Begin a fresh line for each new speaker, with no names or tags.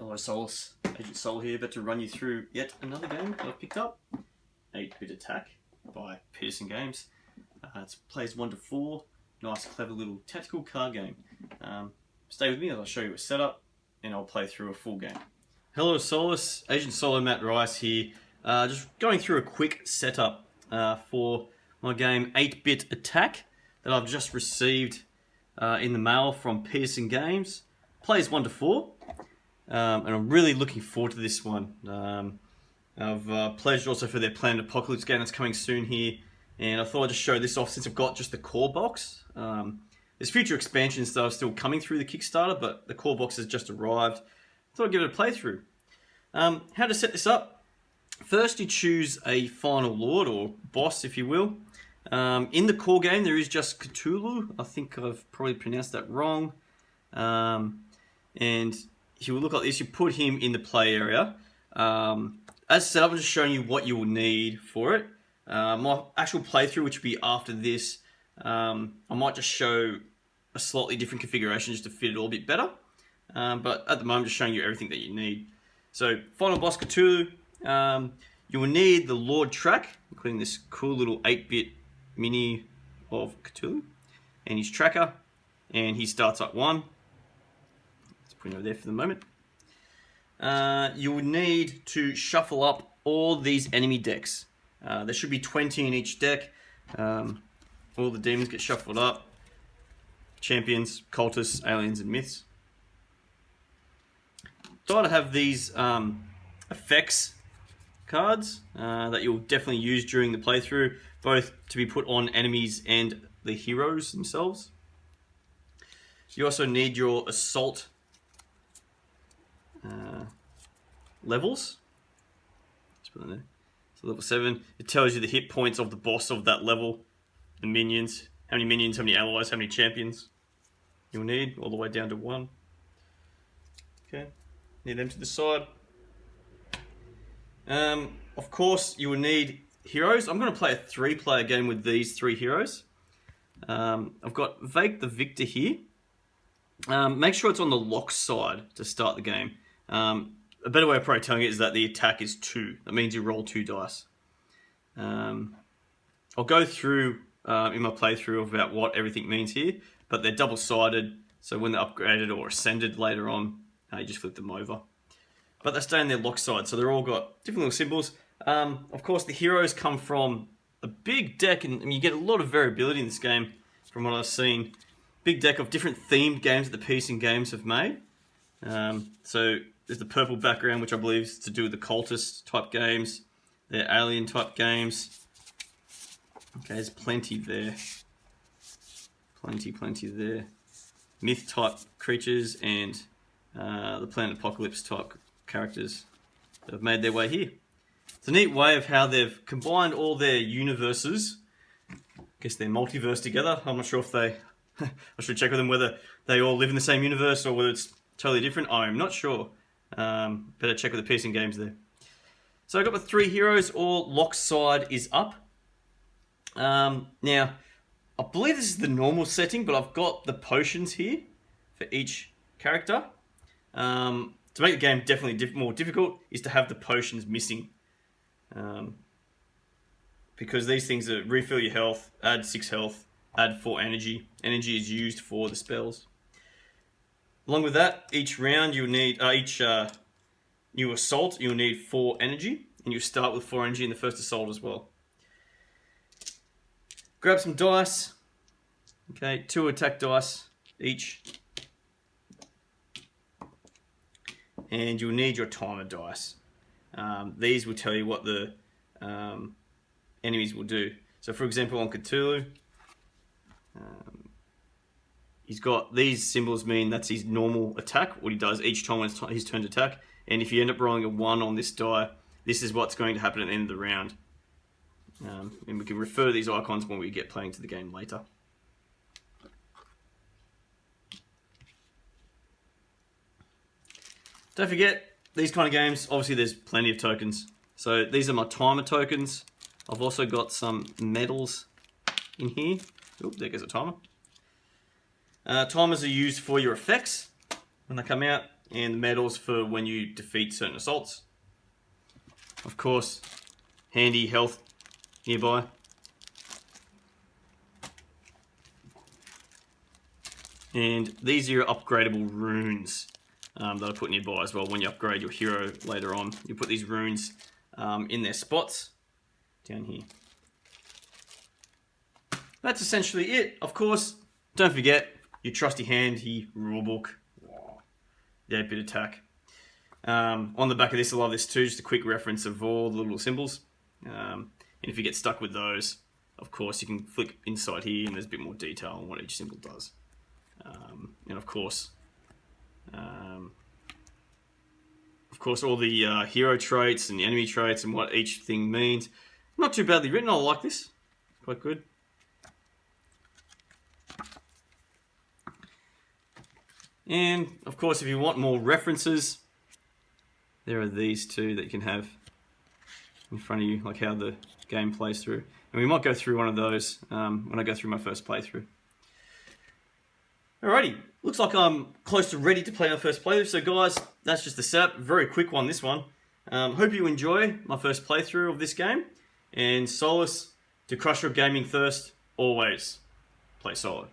Hello Solus, Agent Sol here, about to run you through yet another game that I've picked up. 8-Bit Attack by Peterson Games. It plays 1 to 4, nice clever little tactical card game. Stay with me as I'll show you a setup and I'll play through a full game. Hello Solus, Agent Solo Matt Rice here. Just going through a quick setup for my game 8-Bit Attack that I've just received in the mail from Peterson Games. Plays 1 to 4. And I'm really looking forward to this one. I've pledged also for their Planet Apocalypse game that's coming soon here, and I thought I'd just show this off since I've got just the core box. There's future expansions that are still coming through the Kickstarter, but the core box has just arrived. I thought I'd give it a playthrough. How to set this up? First, you choose a final lord, or boss if you will. In the core game there is just Cthulhu. I think I've probably pronounced that wrong. And he will look like this. You put him in the play area. As set up, I'm just showing you what you will need for it. My actual playthrough, which will be after this, I might just show a slightly different configuration just to fit it all a bit better. But at the moment, just showing you everything that you need. So, final boss Cthulhu. You will need the Lord track, including this cool little 8-bit mini of Cthulhu, and his tracker, and he starts at 1. Put it over there for the moment. You will need to shuffle up all these enemy decks. There should be 20 in each deck. All the demons get shuffled up. Champions, cultists, aliens, and myths. Thought I'd have these effects cards that you'll definitely use during the playthrough, both to be put on enemies and the heroes themselves. You also need your assault levels. Just put that there. So level 7, it tells you the hit points of the boss of that level, the minions, how many allies, how many champions you'll need, all the way down to 1. Okay, need them to the side. Of course, you will need heroes. I'm going to play a 3-player game with these 3 heroes. I've got Vake the Victor here. Make sure it's on the lock side to start the game. A better way of probably telling it is that the attack is 2. That means you roll 2 dice. I'll go through in my playthrough about what everything means here, but they're double-sided, so when they're upgraded or ascended later on, you just flip them over. But they stay in their lock side, so they're all got different little symbols. Of course, the heroes come from a big deck, and you get a lot of variability in this game from what I've seen. Big deck of different themed games that the Peterson Games have made. So there's the purple background, which I believe is to do with the cultist type games. They're alien type games. Okay, there's plenty there. Plenty there. Myth type creatures and the Planet Apocalypse type characters that have made their way here. It's a neat way of how they've combined all their universes. I guess they're multiverse together. I'm not sure if they... I should check with them whether they all live in the same universe or whether it's totally different. I'm not sure. Better check with the Peterson Games there. So I've got my 3 heroes. All lock side is up. Now, I believe this is the normal setting, but I've got the potions here for each character. To make the game definitely more difficult is to have the potions missing. Because these things are refill your health, add 6 health, add 4 energy. Energy is used for the spells. Along with that, each round you'll need, each new assault, you'll need 4 energy. And you start with 4 energy in the first assault as well. Grab some dice. Okay, 2 attack dice each. And you'll need your timer dice. These will tell you what the enemies will do. So for example, on Cthulhu, he's got these symbols mean that's his normal attack, what he does each time when it's his turn to attack. And if you end up rolling a 1 on this die, this is what's going to happen at the end of the round. And we can refer to these icons when we get playing to the game later. Don't forget, these kind of games, obviously there's plenty of tokens. So these are my timer tokens. I've also got some medals in here. Oop, there goes a timer. Timers are used for your effects. When they come out, and the medals for when you defeat certain assaults. Of course, handy health nearby. And these are your upgradable runes that I put nearby as well. When you upgrade your hero later on, you put these runes in their spots down here. That's essentially it. Of course, don't forget your trusty handy rulebook. The 8-bit attack. On the back of this, I love this too, just a quick reference of all the little symbols. And if you get stuck with those, of course, you can flick inside here and there's a bit more detail on what each symbol does. And of course, all the hero traits and the enemy traits and what each thing means. Not too badly written. I like this. Quite good. And of course, if you want more references, there are these two that you can have in front of you, like how the game plays through. And we might go through one of those when I go through my first playthrough. Alrighty, looks like I'm close to ready to play my first playthrough. So guys, that's just the setup. Very quick one, this one. Hope you enjoy my first playthrough of this game. And Solus, to crush your gaming thirst, always play solo.